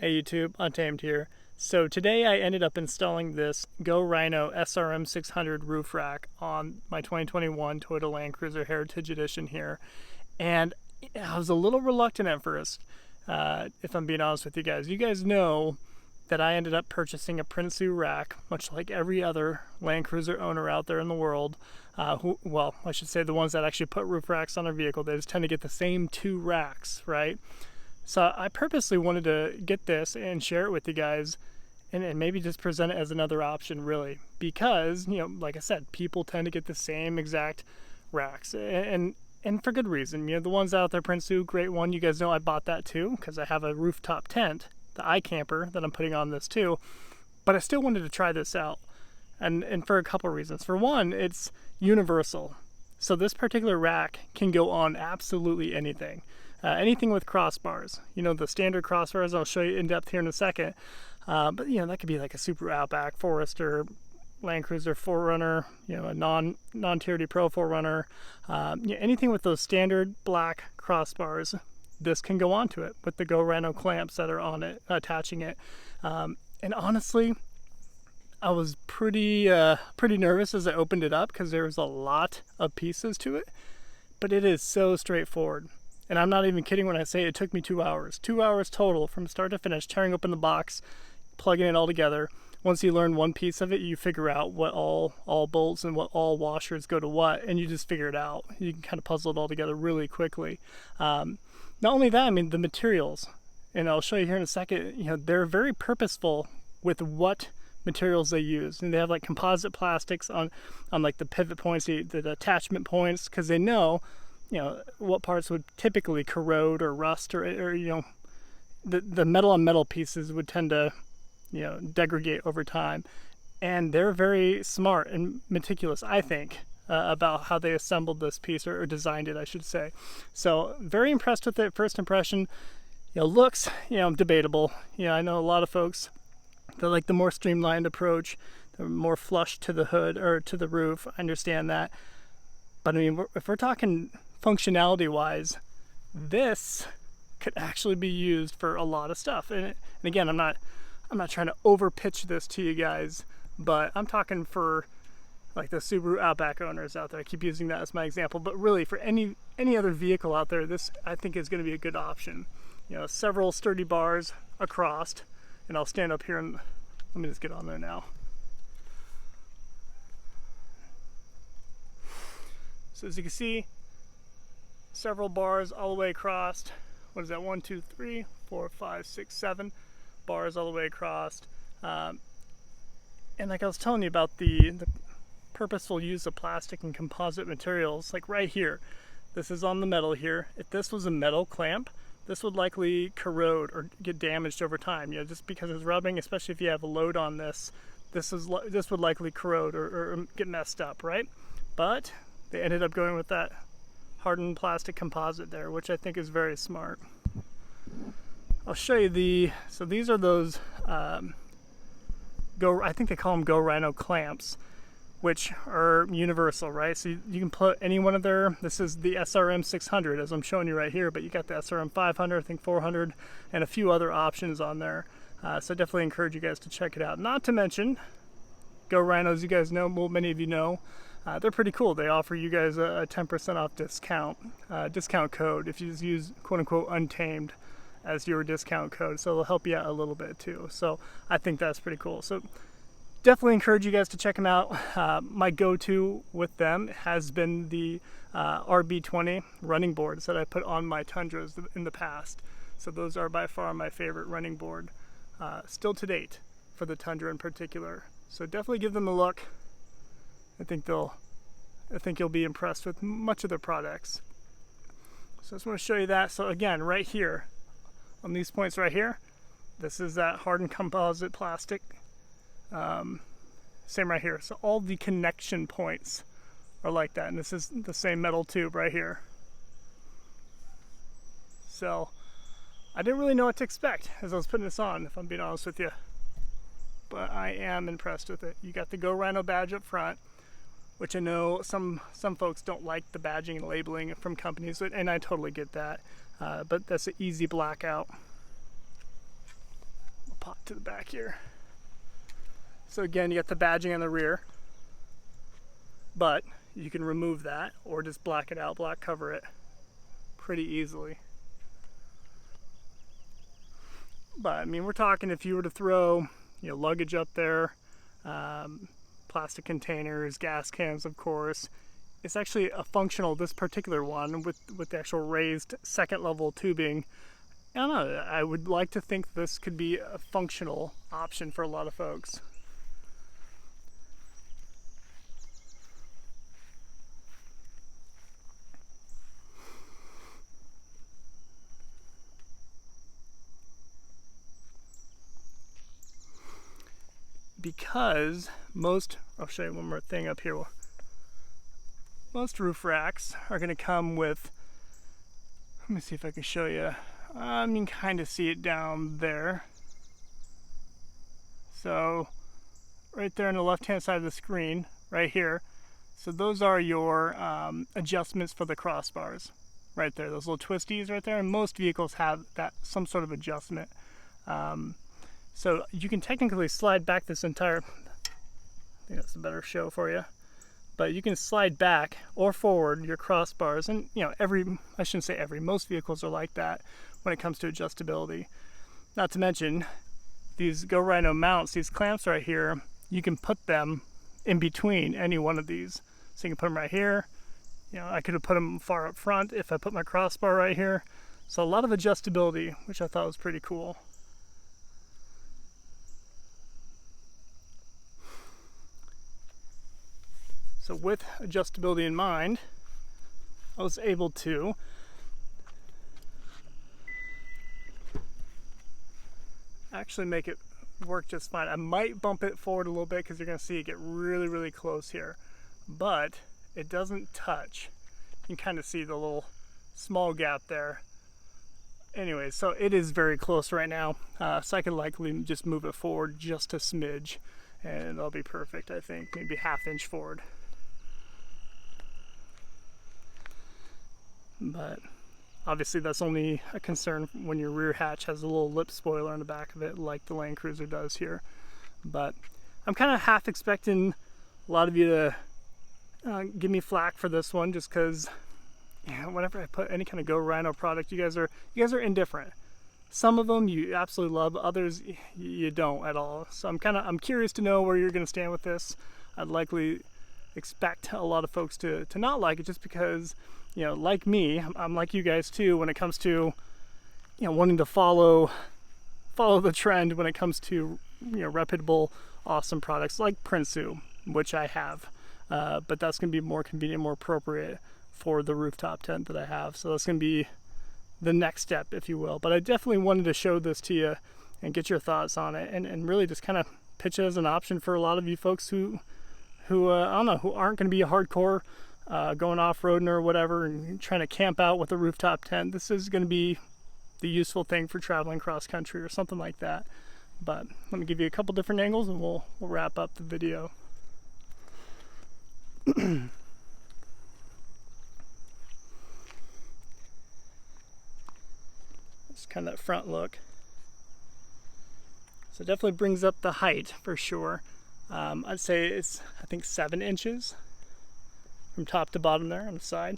Hey YouTube, Untamed here. So today I ended up installing this Go Rhino SRM600 roof rack on my 2021 Toyota Land Cruiser Heritage Edition here. And I was a little reluctant at first, if I'm being honest with you guys. You guys know that I ended up purchasing a Prinsu rack, much like every other Land Cruiser owner out there in the world. Well, I should say the ones that actually put roof racks on their vehicle, they just tend to get the same two racks, right? So I purposely wanted to get this and share it with you guys and maybe just present it as another option, really, because, you know, like I said, people tend to get the same exact racks and for good reason. You know, the ones out there, Prinsu, great one. You guys know I bought that too because I have a rooftop tent, the iCamper that I'm putting on this too, but I still wanted to try this out and for a couple of reasons. For one, it's universal. So this particular rack can go on absolutely anything. Anything with crossbars, you know, the standard crossbars I'll show you in depth here in a second. But you know, that could be like a Super Outback, Forester, Land Cruiser 4Runner, you know, a non-TRD Pro 4Runner, anything with those standard black crossbars, this can go onto it with the Go Rhino clamps that are on it, attaching it. And honestly, I was pretty nervous as I opened it up because there was a lot of pieces to it, but it is so straightforward. And I'm not even kidding when I say it took me 2 hours. 2 hours total from start to finish, tearing open the box, plugging it all together. Once you learn one piece of it, you figure out what all bolts and what all washers go to what, and you just figure it out. You can kind of puzzle it all together really quickly. Not only that, I mean, the materials, and I'll show you here in a second, you know, they're very purposeful with what materials they use. And they have like composite plastics on like the pivot points, the attachment points, because they know, you know, what parts would typically corrode or rust or you know, the metal on metal pieces would tend to, you know, degrade over time. And they're very smart and meticulous, I think, about how they assembled this piece or designed it, I should say. So very impressed with it. First impression, you know, looks, you know, debatable. You know, I know a lot of folks that like the more streamlined approach, the more flush to the hood or to the roof. I understand that. But I mean, if we're talking functionality wise, this could actually be used for a lot of stuff. And again, I'm not trying to over pitch this to you guys, but I'm talking for like the Subaru Outback owners out there. I keep using that as my example, but really for any other vehicle out there, this I think is going to be a good option. You know, several sturdy bars across, and I'll stand up here and let me just get on there now. So as you can see, several bars all the way across. What is that? 1, 2, 3, 4, 5, 6, 7 bars all the way across. And like I was telling you about the purposeful use of plastic and composite materials, like right here, this is on the metal here. If this was a metal clamp, this would likely corrode or get damaged over time. You know, just because it's rubbing, especially if you have a load on this, this would likely corrode or get messed up, right? But they ended up going with that hardened plastic composite there, which I think is very smart. I'll show you so these are those, I think they call them Go Rhino clamps, which are universal, right? So you can put any one of this is the SRM600 as I'm showing you right here, but you got the SRM500, I think 400, and a few other options on there. So definitely encourage you guys to check it out. Not to mention, Go Rhinos, you guys know, well, many of you know, they're pretty cool. They offer you guys a 10% off discount code if you just use quote-unquote Untamed as your discount code. So it'll help you out a little bit too. So I think that's pretty cool. So definitely encourage you guys to check them out. My go-to with them has been the RB20 running boards that I put on my Tundras in the past. So those are by far my favorite running board, still to date, for the Tundra in particular. So definitely give them a look. I think you'll be impressed with much of their products. So I just want to show you that. So again, right here, on these points right here, this is that hardened composite plastic. Same right here. So all the connection points are like that, and this is the same metal tube right here. So I didn't really know what to expect as I was putting this on, if I'm being honest with you, but I am impressed with it. You got the Go Rhino badge up front, which I know some folks don't like the badging and labeling from companies, and I totally get that, but that's an easy blackout. to the back here. So again, you got the badging on the rear, but you can remove that or just black it out, black cover it pretty easily. But I mean, we're talking if you were to throw, you know, luggage up there, plastic containers, gas cans, of course. It's actually a functional, this particular one with the actual raised second level tubing. I don't know, I would like to think this could be a functional option for a lot of folks. Because I'll show you one more thing up here. Most roof racks are going to come with, let me see if I can show you. You can kind of see it down there. So right there on the left hand side of the screen, right here. So those are your adjustments for the crossbars. Right there, those little twisties right there. And most vehicles have that, some sort of adjustment. So you can technically slide back this entire, I think that's a better show for you, but you can slide back or forward your crossbars, and you know, I shouldn't say every, most vehicles are like that when it comes to adjustability. Not to mention these Go Rhino mounts, these clamps right here, you can put them in between any one of these. So you can put them right here. You know, I could have put them far up front if I put my crossbar right here. So a lot of adjustability, which I thought was pretty cool. So with adjustability in mind, I was able to actually make it work just fine. I might bump it forward a little bit because you're going to see it get really, really close here. But it doesn't touch. You can kind of see the little small gap there. Anyway, so it is very close right now. So I could likely just move it forward just a smidge and it'll be perfect, I think. Maybe ½ inch forward. But obviously that's only a concern when your rear hatch has a little lip spoiler on the back of it like the Land Cruiser does here. But I'm kind of half expecting a lot of you to give me flack for this one, just because, you know, whenever I put any kind of Go Rhino product, you guys are indifferent. Some of them you absolutely love, others you don't at all. So I'm curious to know where you're going to stand with this. I'd likely expect a lot of folks to not like it, just because, you know, like me, I'm like you guys too when it comes to, you know, wanting to follow the trend when it comes to, you know, reputable, awesome products like Prinsu, which I have. But that's going to be more convenient, more appropriate for the rooftop tent that I have. So that's going to be the next step, if you will. But I definitely wanted to show this to you and get your thoughts on it, and really just kind of pitch it as an option for a lot of you folks who I don't know, who aren't going to be a hardcore going off-roading or whatever and trying to camp out with a rooftop tent. This is going to be the useful thing for traveling cross country or something like that. But let me give you a couple different angles and we'll wrap up the video. It's kind of that front look. So it definitely brings up the height for sure. I'd say it's, I think, 7 inches from top to bottom there on the side.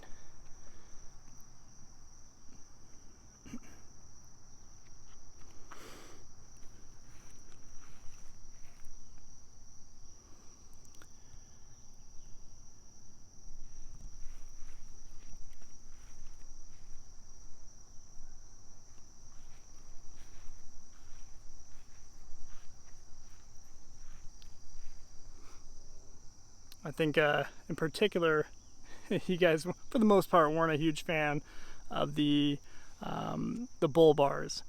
I think in particular, you guys, for the most part, weren't a huge fan of the bull bars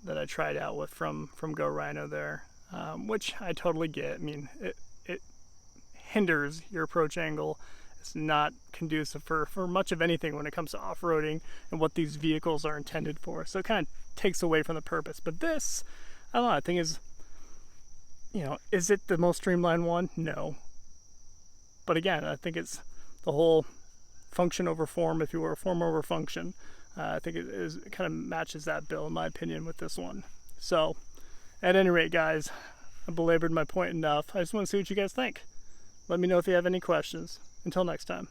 that I tried out with from Go Rhino there, which I totally get. I mean, it hinders your approach angle. It's not conducive for much of anything when it comes to off-roading and what these vehicles are intended for. So it kind of takes away from the purpose. But this, I don't know, I think is, you know, is it the most streamlined one? No. But again, I think it's the whole function over form, if you were, form over function. I think it kind of matches that bill, in my opinion, with this one. So At any rate, guys, I belabored my point enough. I just want to see what you guys think. Let me know if you have any questions. Until next time.